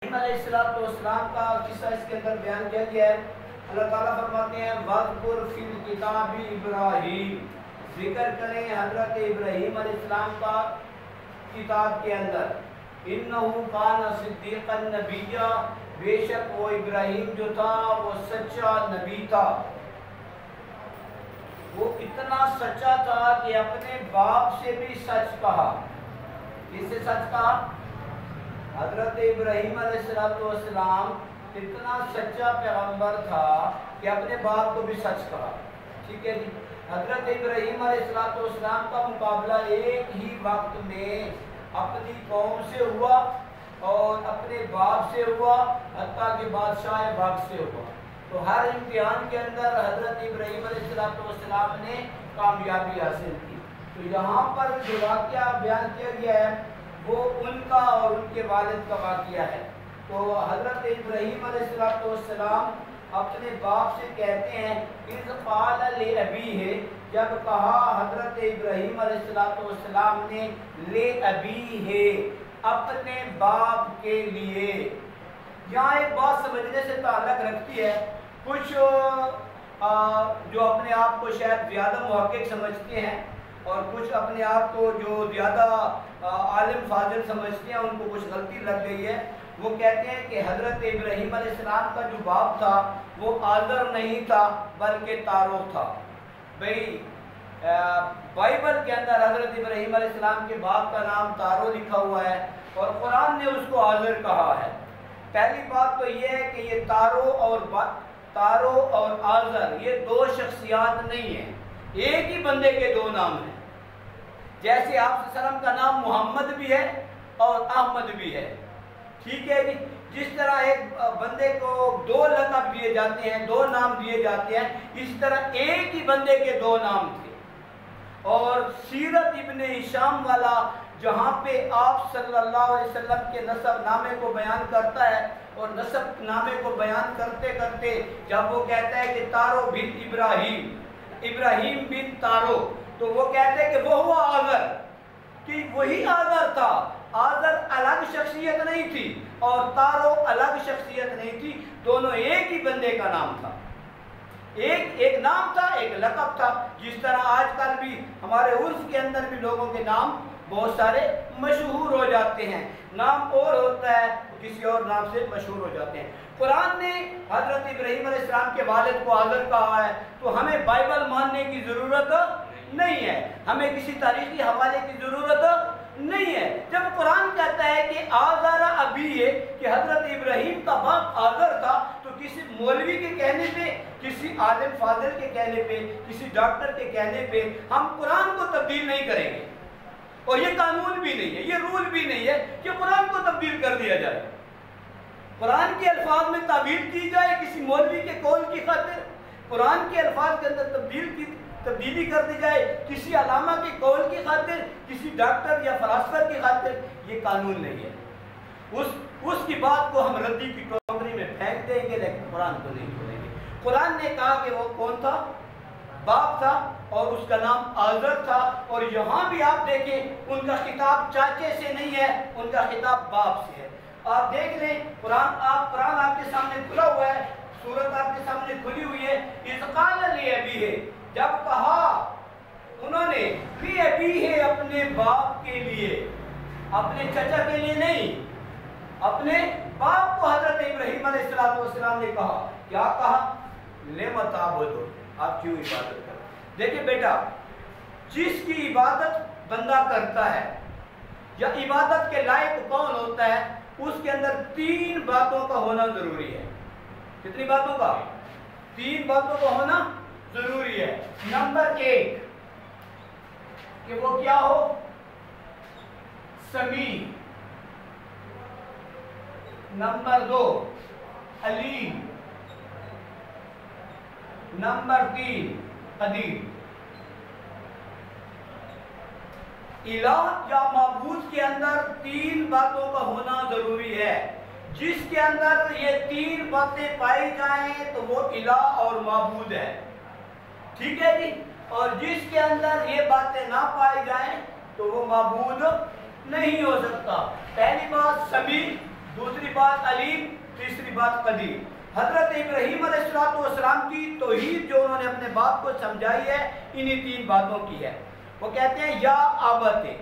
अलैहिस्सलाम का किस्सा इसके अंदर बयान किया गया है। अल्लाह ताला फरमाते हैं वज़कुर फिल किताबी इब्राहीम, जिक्र करें हज़रत इब्राहीम अलैहिस्सलाम का किताब के अंदर, इन्नहु कान सिद्दीक़न नबिय्या, बेशक वो इब्राहीम जो था वो सच्चा नबी था। वो इतना सच्चा था कि अपने बाप से भी सच कहा। किससे सच कहा? हज़रत इब्राहीम अलैहिस्सलाम इतना सच्चा पैगंबर था कि अपने बाप को भी सच कहा। ठीक है जी। हज़रत इब्राहीम अलैहिस्सलाम का मुकाबला एक ही वक्त में अपनी कौम से हुआ और अपने बाप से हुआ, हत्ता कि बादशाह वक्त से हुआ। तो हर इम्तिहान के अंदर हज़रत इब्राहीम अलैहिस्सलाम ने कामयाबी हासिल की। तो यहाँ पर जो वाक़या बयान किया गया है वो उनका और उनके वालिद का वाक़या है। तो हज़रत इब्राहीम अलैहिस्सलाम अपने बाप से कहते हैं, इज़ क़ाल ले अबी है, जब कहा हज़रत इब्राहीम अलैहिस्सलाम ने ले अबी है, अपने बाप के लिए। यहाँ एक बात समझने से ताल्लुक़ रखती है। कुछ जो अपने आप को शायद ज़्यादा मुहक़्क़िक़ समझते हैं और कुछ अपने आप को जो ज़्यादा आलिम फाजिल समझते हैं, उनको कुछ गलती लग गई है। वो कहते हैं कि हज़रत इब्राहीम अलैहिस्सलाम का जो बाप था वो आज़र नहीं था बल्कि तारो था। भाई बाइबल के अंदर हज़रत इब्राहीम अलैहिस्सलाम के बाप का नाम तारो लिखा हुआ है और कुरान ने उसको आज़र कहा है। पहली बात तो ये है कि ये तारो और आज़र ये दो शख्सियात नहीं है, एक ही बंदे के दो नाम हैं। जैसे आप सल्लम का नाम मोहम्मद भी है और अहमद भी है। ठीक है जी। जिस तरह एक बंदे को दो लक़ब दिए जाते हैं, दो नाम दिए जाते हैं, इस तरह एक ही बंदे के दो नाम थे। और सीरत इब्ने हिशाम वाला जहाँ पे आप सल्लल्लाहु अलैहि वसल्लम के नसब नामे को बयान करता है और नसब नामे को बयान करते करते जब वो कहता है कि तारो बिन इब्राहीम बिन तारो, तो वो कहते हैं कि वो हुआ आज़र, कि वही आज़र था। आज़र अलग शख्सियत नहीं थी और तारो अलग शख्सियत नहीं थी, दोनों एक ही बंदे का नाम था। एक नाम था, एक लक़ब था। जिस तरह आजकल भी हमारे उर्फ के अंदर भी लोगों के नाम बहुत सारे मशहूर हो जाते हैं, नाम और होता है किसी और नाम से मशहूर हो जाते हैं। कुरान ने हज़रत इब्राहीम अलैहिस्सलाम के वालिद को आज़र कहा है, तो हमें बाइबल मानने की ज़रूरत नहीं है, हमें किसी तारीख़ी हवाले की ज़रूरत नहीं है। जब कुरान कहता है कि आज़र अबी है, कि हज़रत इब्राहीम का बाप आज़र था, तो किसी मौलवी के कहने पे, किसी आलिम फाजिल के कहने पे, किसी डॉक्टर के कहने पे हम कुरान को तब्दील नहीं करेंगे। और ये कानून भी नहीं है, ये रूल भी नहीं है कि कुरान को तब्दील कर दिया जाए, कुरान के अल्फाज में ताबील की जाए किसी मौलवी के कौल की खातिर, कुरान के अल्फाज के अंदर तब्दीली कर दी जाए किसी अलामा के कौल की खातिर, किसी डॉक्टर या फलासफर की खातिर। ये कानून नहीं है। उसकी बात को हम रद्दी की टोकरी में फेंक देंगे, लेकिन कुरान को नहीं छोड़ेंगे। कुरान ने कहा कि वो कौन था? बाप था और उसका नाम आज़र था। और यहाँ भी आप देखें, उनका खिताब चाचे से नहीं है, उनका खिताब बाप से है। आप देख लें, कुरान आपके सामने खुला हुआ है, सूरत आपके सामने खुली हुई है। इज़ क़ाल ले अबी है, जब कहा उन्होंने ले अबी है, अपने बाप के लिए, अपने चचा के लिए नहीं, अपने बाप को हज़रत इब्राहीम अलैहिस्सलाम ने कहा। क्या कहा? लिमा ताबुदू, आप क्यों इबादत करते? देखिए बेटा, जिसकी इबादत बंदा करता है या इबादत के लायक कौन होता है, उसके अंदर तीन बातों का होना जरूरी है। कितनी बातों का? तीन बातों का होना जरूरी है। नंबर एक, कि वो क्या हो? समी। नंबर दो, अलीम। नंबर तीन, कदीर। इलाह या माबूद के अंदर तीन बातों का होना जरूरी है। जिसके अंदर ये तीन बातें पाई जाएं तो वो इलाह और माबूद है। ठीक है जी। और जिसके अंदर ये बातें ना पाई जाएं तो वो माबूद नहीं हो सकता। पहली बात समी, दूसरी बात अलीम, तीसरी बात कदीर। हजरत इब्राहीम अलैहिस्सलाम की तौहीद जो उन्होंने अपने बाप को समझाई है इन्हीं तीन बातों की है। वो कहते हैं या आबते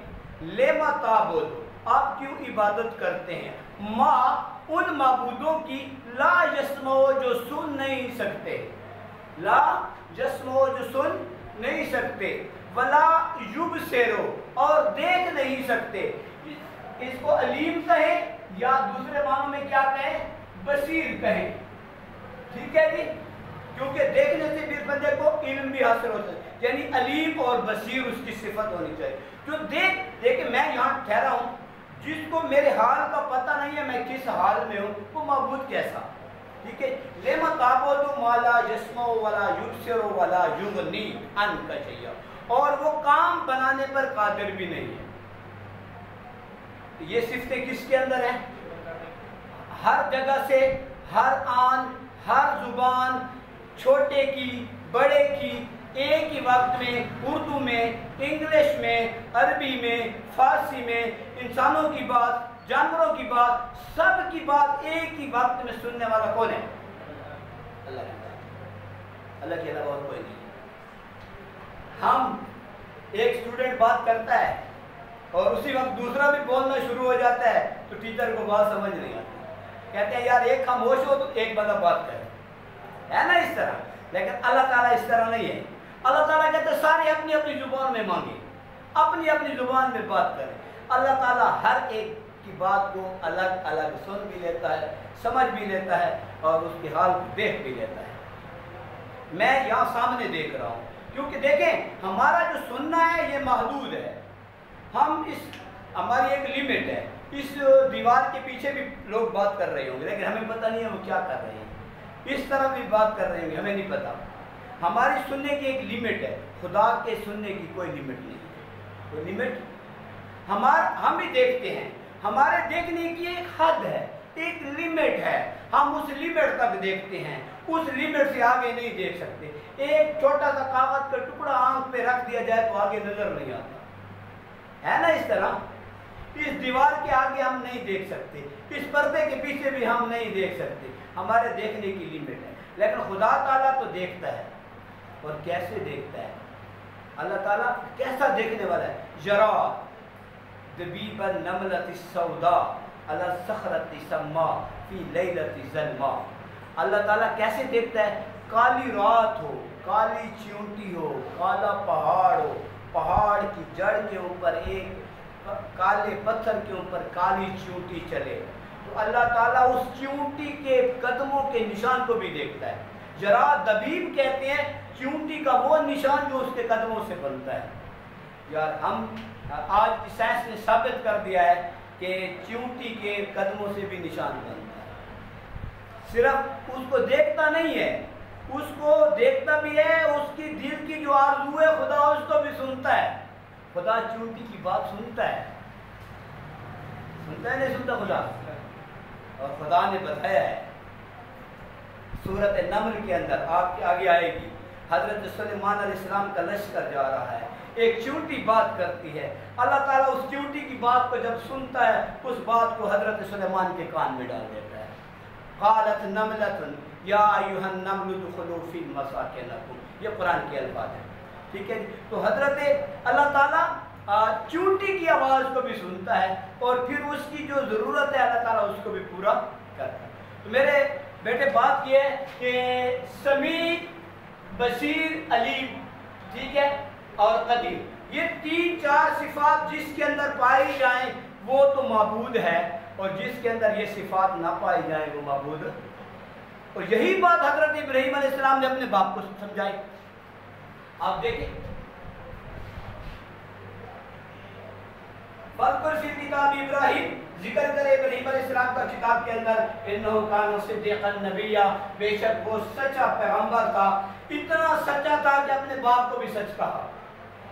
लेमा ताबुद, आप क्यों इबादत करते हैं, माँ उन माबूदों की ला यस्मो जो सुन नहीं सकते, ला यस्मो जो सुन नहीं सकते, वला युबसिरो और देख नहीं सकते। इसको अलीम कहे या दूसरे मानों में क्या कहें, बसीर कहें। ठीक है जी, क्योंकि देखने से भी बंदे को इल्म भी हासिल होता है, यानी अलीम और बसीर उसकी सिफत होनी चाहिए। जो देखे मैं यहाँ ठहरा हूँ, जिसको मेरे हाल का पता नहीं है मैं किस हाल में हूँ, वो माबूद कैसा। ठीक है, लेमा ताबुदु माला यस्मो वला युबसिरो वला युगनी अनका शैया, और वो काम बनाने पर कादिर भी नहीं है। ये सिफतें किसके अंदर है, हर जगह से, हर आन, हर जुबान, छोटे की बड़े की, एक ही वक्त में उर्दू में, इंग्लिश में, अरबी में, फारसी में, इंसानों की बात, जानवरों की बात, सब की बात एक ही वक्त में सुनने वाला कौन है, अल्लाह। अल्लाह के अलावा और कोई नहीं। हम एक स्टूडेंट बात करता है और उसी वक्त दूसरा भी बोलना शुरू हो जाता है तो टीचर को बात समझ नहीं आती, कहते हैं यार एक खामोश हो तो एक बंदा बात करे, है ना इस तरह। लेकिन अल्लाह ताला इस तरह नहीं है। अल्लाह ताला कहते हैं सारे अपनी अपनी जुबान में मांगे, अपनी अपनी जुबान में बात करें। अल्लाह ताला हर एक की बात को अलग अलग सुन भी लेता है, समझ भी लेता है और उसके हाल को देख भी लेता है। मैं यहाँ सामने देख रहा हूँ, क्योंकि देखें हमारा जो सुनना है ये महदूद है। हम हमारी एक लिमिट है। इस दीवार के पीछे भी लोग बात कर रहे होंगे लेकिन हमें पता नहीं है वो क्या कर रहे हैं, इस तरह भी बात कर रहे होंगे, हमें नहीं पता। हमारी सुनने की एक लिमिट है, खुदा के सुनने की कोई लिमिट नहीं है। कोई लिमिट हम भी देखते हैं, हमारे देखने की एक हद है, एक लिमिट है, हम उस लिमिट तक देखते हैं, उस लिमिट से आगे नहीं देख सकते। एक छोटा सा कागज का टुकड़ा आंख पे रख दिया जाए तो आगे नजर नहीं आता, है ना इस तरह। इस दीवार के आगे हम नहीं देख सकते, इस पर्दे के पीछे भी हम नहीं देख सकते, हमारे देखने की लिमिट है। लेकिन खुदा ताला तो देखता है, और कैसे देखता है अल्लाह ताला, कैसा देखने वाला है। जरा दबीबन नमलति सौदा अला सखरति सम्मा फी लैलति ज़ल्मा। अल्लाह ताला कैसे देखता है, काली रात हो, काली चींटी हो, काला पहाड़ हो, पहाड़ की जड़ के ऊपर एक काले पत्थर के ऊपर काली चींटी चले तो अल्लाह ताला उस चींटी के कदमों के निशान को भी देखता है। जरा दबीब कहते हैं चींटी का वो निशान जो उसके कदमों से बनता है। यार हम आज की साइंस ने साबित कर दिया है कि चींटी के कदमों से भी निशान बनता है। सिर्फ उसको देखता नहीं है, उसको देखता भी है, उसकी दिल की जो आरज़ू है खुदा उसको भी सुनता है। खुदा चींटी की बात सुनता है नहीं सुनता खुदा। और खुदा ने बताया है सूरत नमल के अंदर, आपके आगे आएगी, हजरत सुलेमान अलैहिस्सलाम का लश्कर जा रहा है, एक चींटी बात करती है, अल्लाह ताला उस चींटी की बात को जब सुनता है उस बात को हजरत सुलेमान के कान में डाल देता है। क़ालत नमलतुन या अय्युहन नमलु दुखुलू फी मसाकिनकुम, ये कुरान के अल्फाज हैं। ठीक है, तो हजरत अल्लाह ताला चींटी की आवाज़ को भी सुनता है और फिर उसकी जो ज़रूरत है अल्लाह ताला उसको भी पूरा करता है। तो मेरे बेटे बात ये है कि समी, बसीर, अलीम, ठीक है, और कदीर, ये 3-4 सिफात जिसके अंदर पाई जाएं वो तो माबूद है, और जिसके अंदर ये सिफात ना पाई जाए वो माबूद। और यही बात हजरत इब्राहीम अलैहिस्सलाम ने अपने बाप को समझाई। आप देखें किताब इब्राहिम, जिक्र करे इब्राहीम अलैहिस्सलाम का किताब के अंदर, इन्नहु काना सिद्दीक़न नबिय्या, बेशक वो सच्चा पैगंबर था, इतना सच्चा था कि अपने बाप को भी सच कहा।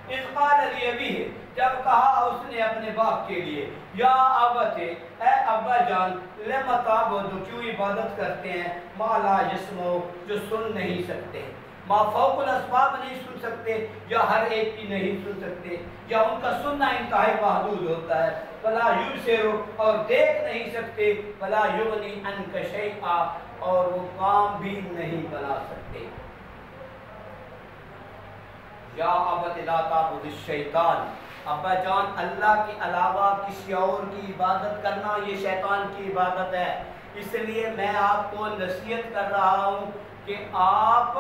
इज़ क़ाल लिअबीही, जब कहा उसने अपने बाप के लिए, या अबते, ए अब्बा जान, लिमा ताबुदु, क्यों इबादत करते हैं, मा ला यस्मउ, जो सुन नहीं सकते, مافوق الاسباب نہیں سن سکتے، یا ہر ایک کی نہیں سن سکتے، یا ان کا سننا انتہائی محدود ہوتا ہے. فلا یبصر، اور دیکھ نہیں سکتے. فلا یغنی عنک شیئا، اور وہ کام بھی نہیں بنا سکتے. یا ابت لا تعبد الشیطان، ابا جان اللہ کے علاوہ کسی اور کی عبادت کرنا یہ شیطان کی عبادت ہے. اس لیے میں آپ کو نصیحت کر رہا ہوں کہ آپ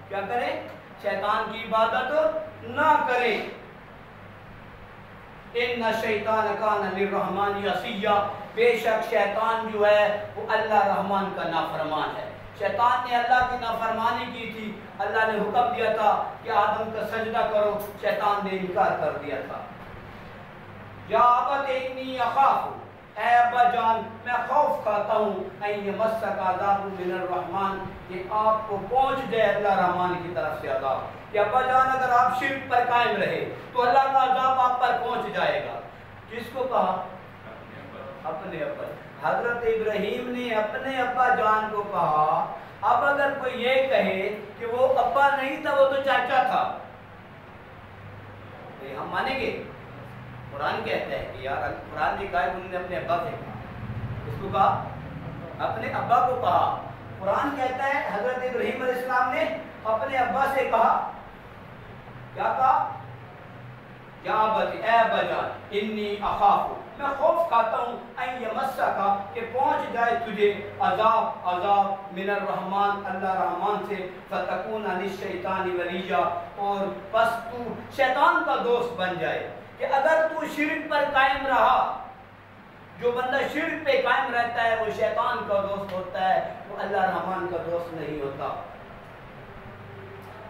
کیا کریں؟ شیطان کی عبادت نہ کریں. ان الشیطان کان للرحمن عصیا، بے شک شیطان جو ہے وہ اللہ رحمان کا نافرمان ہے. شیطان نے اللہ کی نافرمانی کی تھی، اللہ نے حکم دیا تھا کہ آدم کا سجدہ کرو، شیطان نے انکار کر دیا تھا. یا ابت انی اخاف، اے ابا جان میں خوف کھاتا ہوں، ان یمسک عذاب من الرحمن، کہ آپ کو پہنچ جائے اللہ رحمان کی طرف سے عذاب. کہ ابا جان اگر آپ شرک پر قائم رہے تو اللہ کا عذاب آپ پر پہنچ جائے گا. کس کو کہا؟ اپنے ابا. حضرت ابراہیم نے اپنے ابا جان کو کہا. اب اگر کوئی یہ کہے کہ وہ ابا نہیں تھا، وہ تو چاچا تھا، ہم مانیں گے؟ قرآن کہتا ہے کہ یار قرآن نے کہا انہوں نے اپنے ابا سے کہا. اس کو کہا اپنے ابا کو کہا. قرآن کہتا ہے حضرت ابراہیم علیہ السلام نے اپنے ابا سے کہا. کیا کہا؟ یا ابت، اے ابا جان انی اخاف، میں خوف کھاتا ہوں، ان یمسک، کہ پہنچ جائے تجھے عذاب من الرحمن، اللہ رحمان سے، فتکون للشیطان ولیا، اور پس تو شیطان کا دوست بن جائے. کہ اگر تو شرک پر قائم رہا، جو بندہ شرک پہ قائم رہتا ہے وہ شیطان کا دوست ہوتا ہے، وہ اللہ رحمان کا دوست نہیں ہوتا.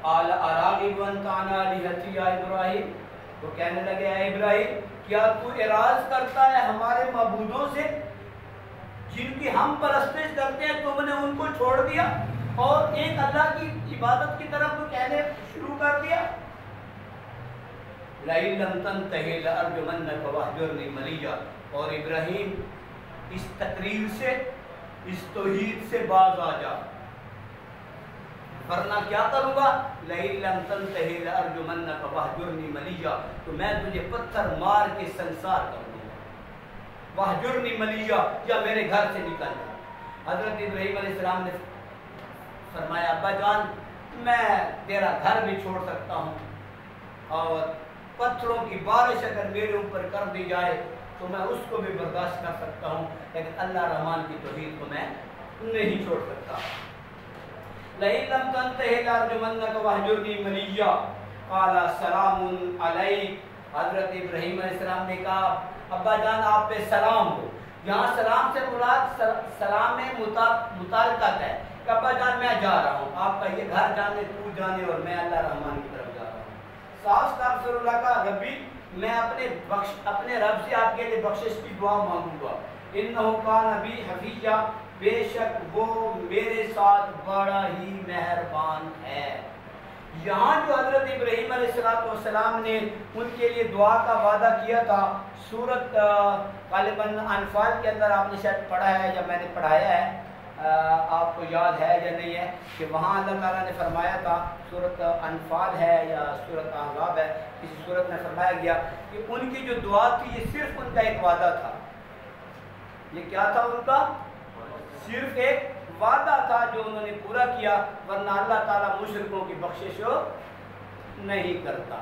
قال اراغب انت عن آلہتی یا ابراہیم، وہ کہنے لگے اے ابراہیم کیا تو اعراض کرتا ہے ہمارے معبودوں سے جن کی ہم پرستش کرتے ہیں؟ تم نے ان کو چھوڑ دیا اور ایک اللہ کی عبادت کی طرف تو کہنے شروع کر دیا. لئن لم تنتہی لأرجمنک واہجرنی ملیا. اور ابراہیم اس تقریر سے، اس توحید سے باز آ جا، ورنہ کیا کروں گا؟ لئن لم تنتہی لأرجمنک واہجرنی ملیا، تو میں تجھے پتھر مار کے سنسار کر دوں گا. واہجرنی ملیا، یا میرے گھر سے نکل جا. حضرت ابراہیم علیہ السلام نے فرمایا ابا جان میں تیرا گھر بھی چھوڑ سکتا ہوں، اور پتھروں کی بارش اگر میرے اوپر کر دی جائے تو میں اس کو بھی برداشت کر سکتا ہوں، لیکن اللہ رحمان کی توحید کو میں نہیں چھوڑ سکتا. لئن لم تنتہی لأرجمنک واہجرنی ملیا. قال سلام علیک، حضرت ابراہیم علیہ السلام نے کہا ابا جان آپ پہ سلام ہو. یہاں سلام سے مراد سلام میں متعلقات ہے کہ ابا جان میں جا رہا ہوں، آپ کا یہ گھر جانے، تو جانے، اور میں اللہ رحمان کی طرف جا رہا ہوں. صاف صاف رسول اللہ کا ربی میں اپنے رب سے آپ کے لیے بخشش کی دعا مانگوں گا. انہو کان بی حفیظا، بے شک وہ میرے ساتھ بڑا ہی مہربان ہے. یہاں جو حضرت ابراہیم علیہ السلام نے ان کے لیے دعا کا وعدہ کیا تھا، سورت غالباً انفال کے اندر آپ نے شاید پڑھا ہے یا میں نے پڑھایا ہے، آپ کو یاد ہے یا نہیں ہے، کہ وہاں اللہ تعالیٰ نے فرمایا تھا، سورت انفال ہے یا سورت احزاب ہے، کسی سورت میں فرمایا گیا کہ ان کی جو دعا تھی یہ صرف ان کا ایک وعدہ تھا. یہ کیا تھا ان کا؟ صرف ایک وعدہ تھا جو انہوں نے پورا کیا، ورنہ اللہ تعالیٰ مشرکوں کی بخشش نہیں کرتا.